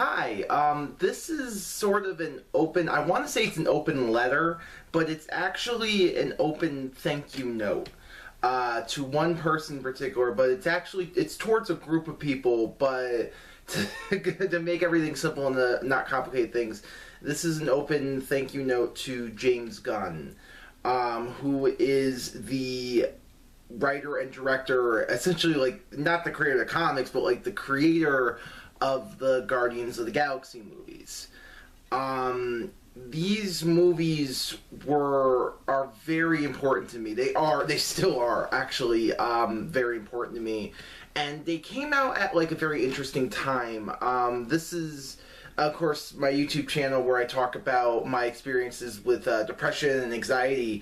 Hi, this is sort of an open, I want to say it's an open letter, but it's actually an open thank you note to one person in particular, but it's towards a group of people, but to make everything simple and to not complicate things, this is an open thank you note to James Gunn, who is the writer and director, essentially, like, not the creator of the comics, but like the creator of the Guardians of the Galaxy movies. These movies are very important to me. They still are, actually, very important to me. And they came out at, like, a very interesting time. This is, of course, my YouTube channel where I talk about my experiences with depression and anxiety.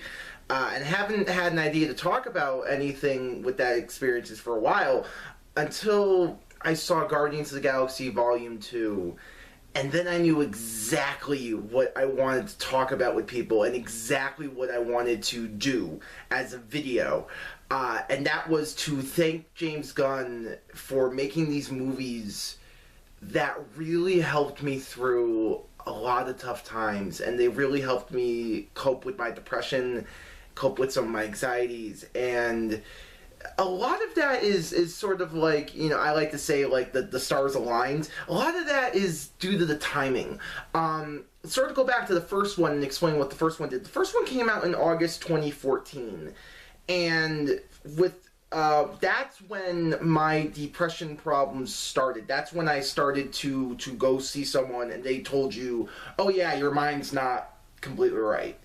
And haven't had an idea to talk about anything with that experiences for a while until I saw Guardians of the Galaxy Volume 2. And then I knew exactly what I wanted to talk about with people and exactly what I wanted to do as a video. And that was to thank James Gunn for making these movies that really helped me through a lot of tough times. And they really helped me cope with my depression, cope with some of my anxieties, and a lot of that is sort of like, you know, I like to say, like, the stars aligned. A lot of that is due to the timing. Sort of go back to the first one and explain what the first one did. The first one came out in August 2014, and with that's when my depression problems started. That's when I started to go see someone and they told you, oh yeah, your mind's not completely right.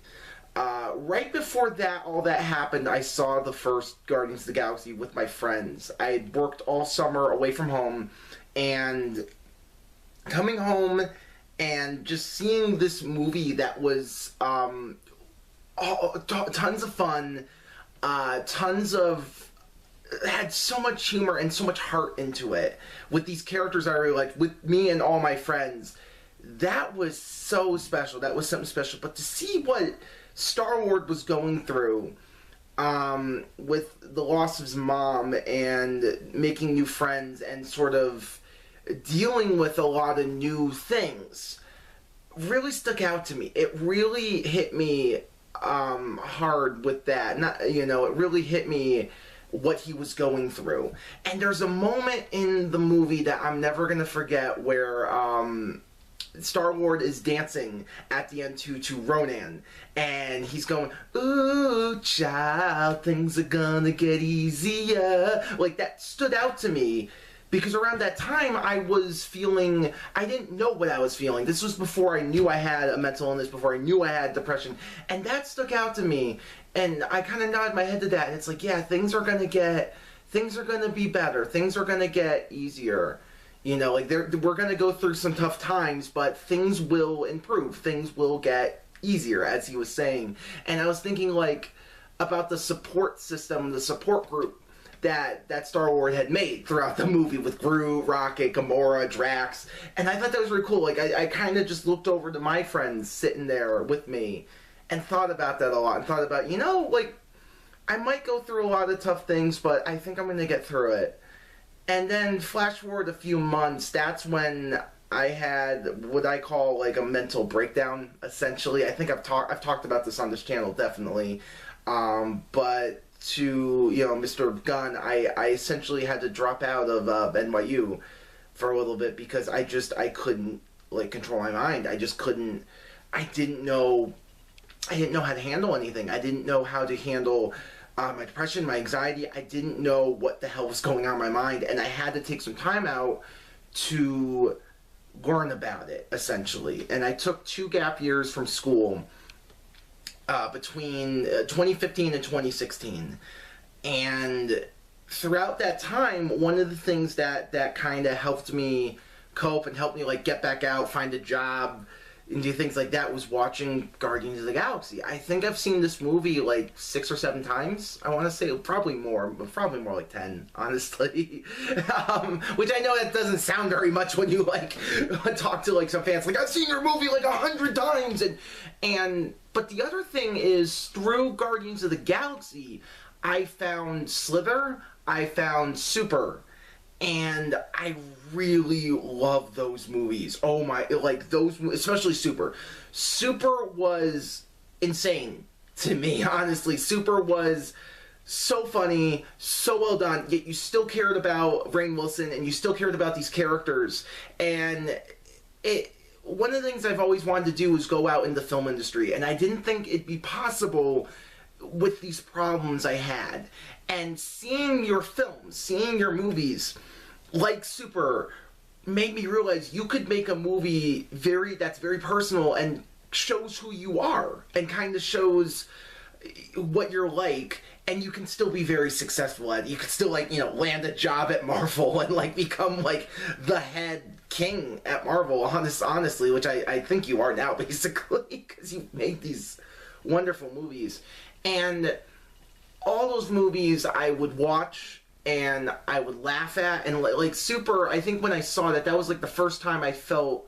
Right before that, all that happened, I saw the first Guardians of the Galaxy with my friends. I had worked all summer away from home, and coming home and just seeing this movie that was tons of fun, had so much humor and so much heart into it, with these characters I really liked, with me and all my friends. That was so special. That was something special. But to see what Star-Lord was going through with the loss of his mom and making new friends and sort of dealing with a lot of new things really stuck out to me. It really hit me hard with that. It really hit me what he was going through. And there's a moment in the movie that I'm never going to forget where Star-Lord is dancing at the end to Ronan, and he's going, ooh, child, things are gonna get easier. Like, that stood out to me, because around that time I didn't know what I was feeling. This was before I knew I had a mental illness, before I knew I had depression, and that stuck out to me, and I kind of nodded my head to that, and it's like, yeah, things are gonna be better, things are gonna get easier. You know, like, we're going to go through some tough times, but things will improve. Things will get easier, as he was saying. And I was thinking, like, about the support system, the support group that Star-Lord had made throughout the movie with Groot, Rocket, Gamora, Drax. And I thought that was really cool. Like, I kind of just looked over to my friends sitting there with me and thought about that a lot. And thought about, you know, like, I might go through a lot of tough things, but I think I'm going to get through it. And then flash forward a few months, that's when I had what I call, like, a mental breakdown, essentially. I think I've talked about this on this channel, definitely. But to, you know, Mr. Gunn, I essentially had to drop out of NYU for a little bit because I couldn't, like, control my mind. I didn't know how to handle anything. I didn't know how to handle my depression, my anxiety. I didn't know what the hell was going on in my mind, and I had to take some time out to learn about it, essentially. And I took 2 gap years from school between 2015 and 2016. And throughout that time, one of the things that kind of helped me cope and helped me, like, get back out, find a job, and do things like that was watching Guardians of the Galaxy. I think I've seen this movie like 6 or 7 times. I want to say probably more, but probably more like 10, honestly. Which I know that doesn't sound very much when you, like, talk to, like, some fans. Like, I've seen your movie like 100 times, but the other thing is, through Guardians of the Galaxy, I found Slither, I found Super, And I really love those movies. Oh my, like those, especially Super. Super was insane to me, honestly. Super was so funny, so well done, yet you still cared about Rainn Wilson and you still cared about these characters. And one of the things I've always wanted to do is go out in the film industry, and I didn't think it'd be possible with these problems I had. And seeing your films, seeing your movies, like Super, made me realize you could make a movie that's very personal and shows who you are and kind of shows what you're like, and you can still be very successful at it. You can still, like, you know, land a job at Marvel and, like, become, like, the head king at Marvel, honestly, which I think you are now, basically, because you've made these wonderful movies. And all those movies I would watch and I would laugh at, and like Super, I think when I saw that was like the first time I felt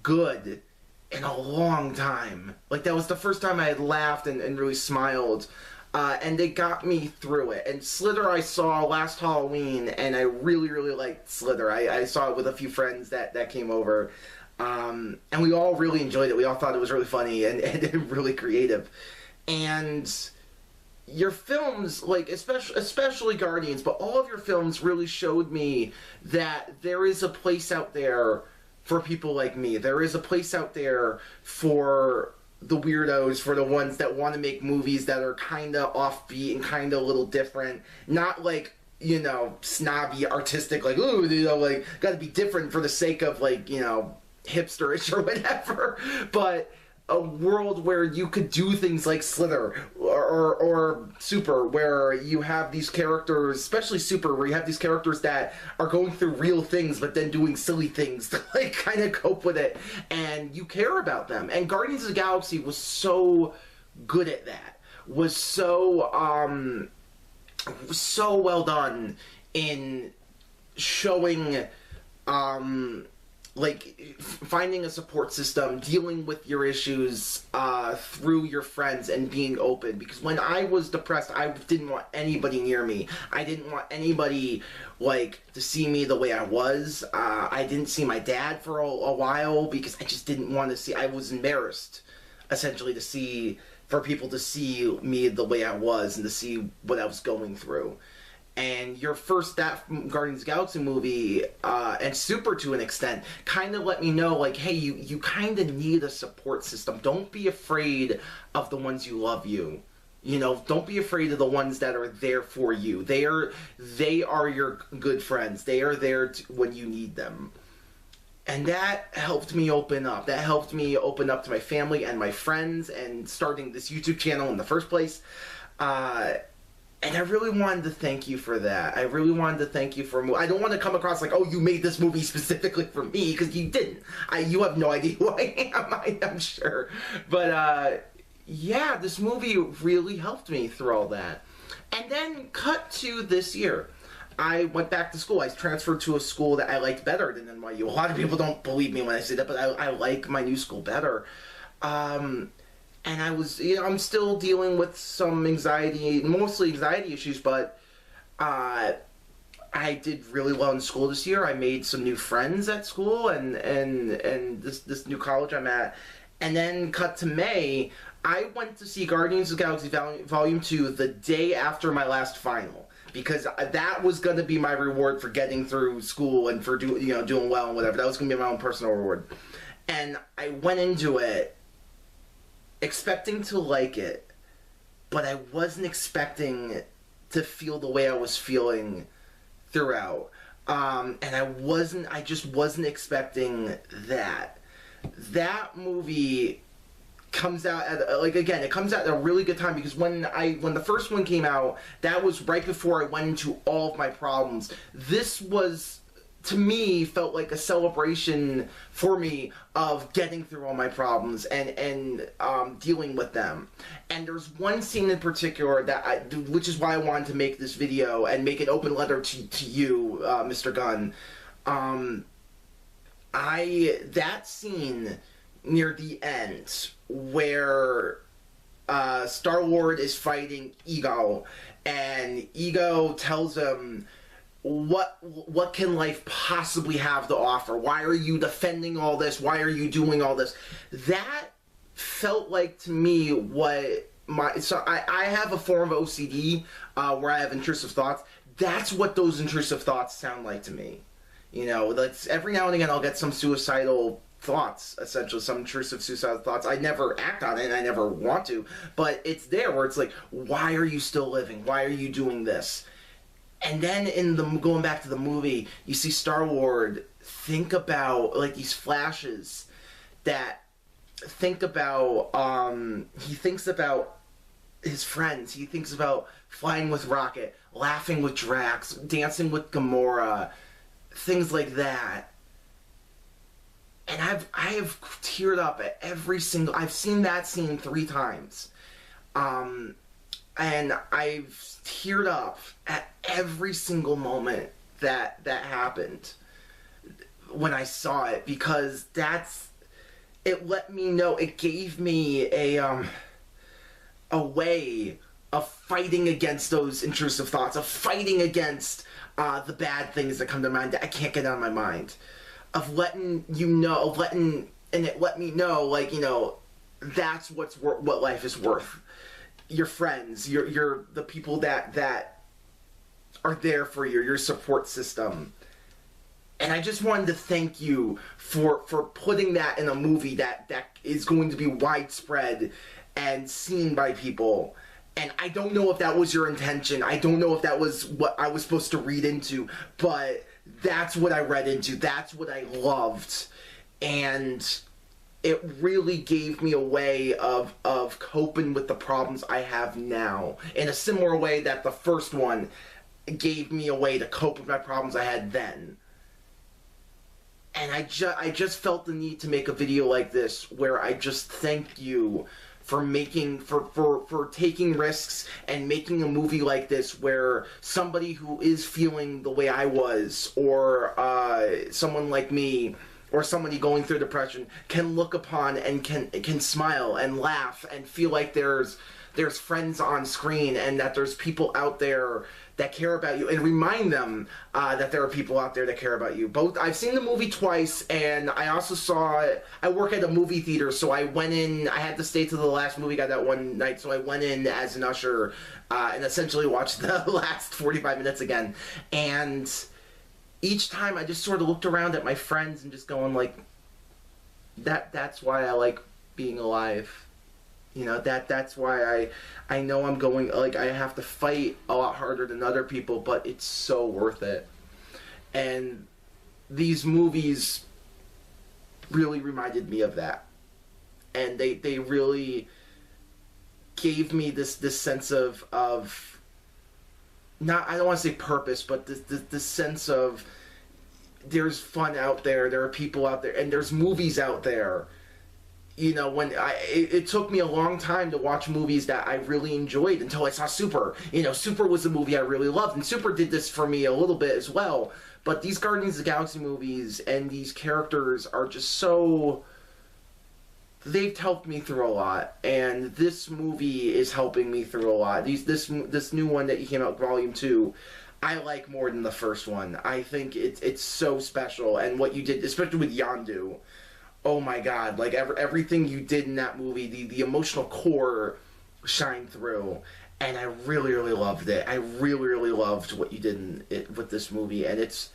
good in a long time. Like that was the first time I had laughed and really smiled, and they got me through it. And Slither I saw last Halloween, and I really, really liked Slither. I saw it with a few friends that came over, and we all really enjoyed it. We all thought it was really funny and really creative. And your films, like especially Guardians, but all of your films really showed me that there is a place out there for people like me. There is a place out there for the weirdos, for the ones that want to make movies that are kind of offbeat and kind of a little different. Not like, you know, snobby, artistic, like, ooh, you know, like, gotta be different for the sake of, like, you know, hipsterish or whatever. But a world where you could do things like Slither or Super, where you have these characters, especially Super, where you have these characters that are going through real things but then doing silly things to, like, kind of cope with it, and you care about them. And Guardians of the Galaxy was so good at that, was so well done in showing like finding a support system, dealing with your issues through your friends, and being open. Because when I was depressed, I didn't want anybody near me. I didn't want anybody, like, to see me the way I was. I didn't see my dad for a while because I just didn't want to see. I was embarrassed, essentially, for people to see me the way I was and to see what I was going through. And your first Guardians of the Galaxy movie, and Super to an extent, kind of let me know, like, hey, you kind of need a support system. Don't be afraid of the ones who love you. You know, don't be afraid of the ones that are there for you. They are your good friends. They are there when you need them. And that helped me open up. That helped me open up to my family and my friends, and starting this YouTube channel in the first place. And I really wanted to thank you for that. I really wanted to thank you for... I don't want to come across like, oh, you made this movie specifically for me, because you didn't. You have no idea who I am, I'm sure. But, yeah, this movie really helped me through all that. And then cut to this year. I went back to school. I transferred to a school that I liked better than NYU. A lot of people don't believe me when I say that, but I like my new school better. And I was, you know, I'm still dealing with some anxiety, mostly anxiety issues, but I did really well in school this year. I made some new friends at school and this new college I'm at. And then cut to May, I went to see Guardians of the Galaxy Volume 2 the day after my last final, because that was going to be my reward for getting through school and for doing well and whatever. That was going to be my own personal reward. And I went into it expecting to like it, but I wasn't expecting to feel the way I was feeling throughout. And I just wasn't expecting that. That movie comes out it comes out at a really good time, because when the first one came out, that was right before I went into all of my problems. This was, to me, felt like a celebration for me of getting through all my problems and dealing with them. And there's one scene in particular which is why I wanted to make this video and make an open letter to you, Mr. Gunn. That scene near the end where Star-Lord is fighting Ego, and Ego tells him, what can life possibly have to offer? Why are you defending all this? Why are you doing all this? That felt like to me what I have a form of OCD where I have intrusive thoughts. That's what those intrusive thoughts sound like to me. You know, like every now and again I'll get some suicidal thoughts, essentially some intrusive suicidal thoughts. I never act on it and I never want to, but it's there where it's like, why are you still living? Why are you doing this? And then going back to the movie, you see Star-Lord think about like these flashes that think about he thinks about his friends. He thinks about flying with Rocket, laughing with Drax, dancing with Gamora, things like that. And I have teared up at every single. I've seen that scene 3 times, and I've teared up at every single moment that happened when I saw it, because it let me know. It gave me a way of fighting against those intrusive thoughts, of fighting against the bad things that come to mind that I can't get out of my mind, of letting you know, and it let me know, like, you know, that's what life is worth. Your friends, your the people that are there for you, your support system. And I just wanted to thank you for putting that in a movie that is going to be widespread and seen by people. And I don't know if that was your intention. I don't know if that was what I was supposed to read into, but that's what I read into. That's what I loved. And it really gave me a way of coping with the problems I have now, in a similar way that the first one gave me a way to cope with my problems I had then. And I just felt the need to make a video like this where I just thank you for taking risks and making a movie like this, where somebody who is feeling the way I was, or someone like me, or somebody going through depression, can look upon and can smile and laugh and feel like there's friends on screen, and that there's people out there that care about you, and remind them that there are people out there that care about you. I've seen the movie twice, and I also I work at a movie theater, so I went in, I had to stay till the last movie got that one night, so I went in as an usher, and essentially watched the last 45 minutes again. And each time I just sort of looked around at my friends and just going like, that's why I like being alive. You know, that's why I know I'm going, like, I have to fight a lot harder than other people, but it's so worth it. And these movies really reminded me of that. And they really gave me this sense of not, I don't want to say purpose, but this sense of there's fun out there are people out there, and there's movies out there. You know, it took me a long time to watch movies that I really enjoyed until I saw Super. You know, Super was a movie I really loved, and Super did this for me a little bit as well. But these Guardians of the Galaxy movies and these characters are just so... They've helped me through a lot, and this movie is helping me through a lot. This new one that came out, Volume 2, I like more than the first one. I think it's so special, and what you did, especially with Yondu... Oh my God, like everything you did in that movie, the emotional core shined through, and I really, really loved it. I really, really loved what you did with this movie, and it's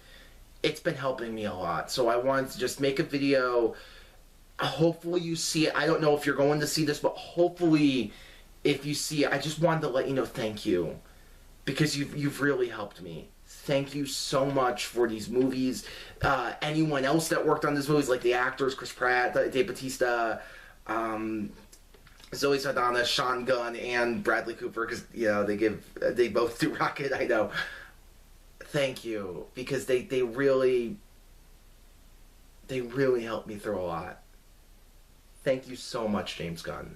been helping me a lot. So I wanted to just make a video. Hopefully you see it. I don't know if you're going to see this, but hopefully if you see it, I just wanted to let you know thank you, because you've really helped me. Thank you so much for these movies. Anyone else that worked on these movies, like the actors, Chris Pratt, Dave Bautista, Zoe Saldana, Sean Gunn, and Bradley Cooper, because, you know, they both do Rocket, I know. Thank you, because they really helped me through a lot. Thank you so much, James Gunn.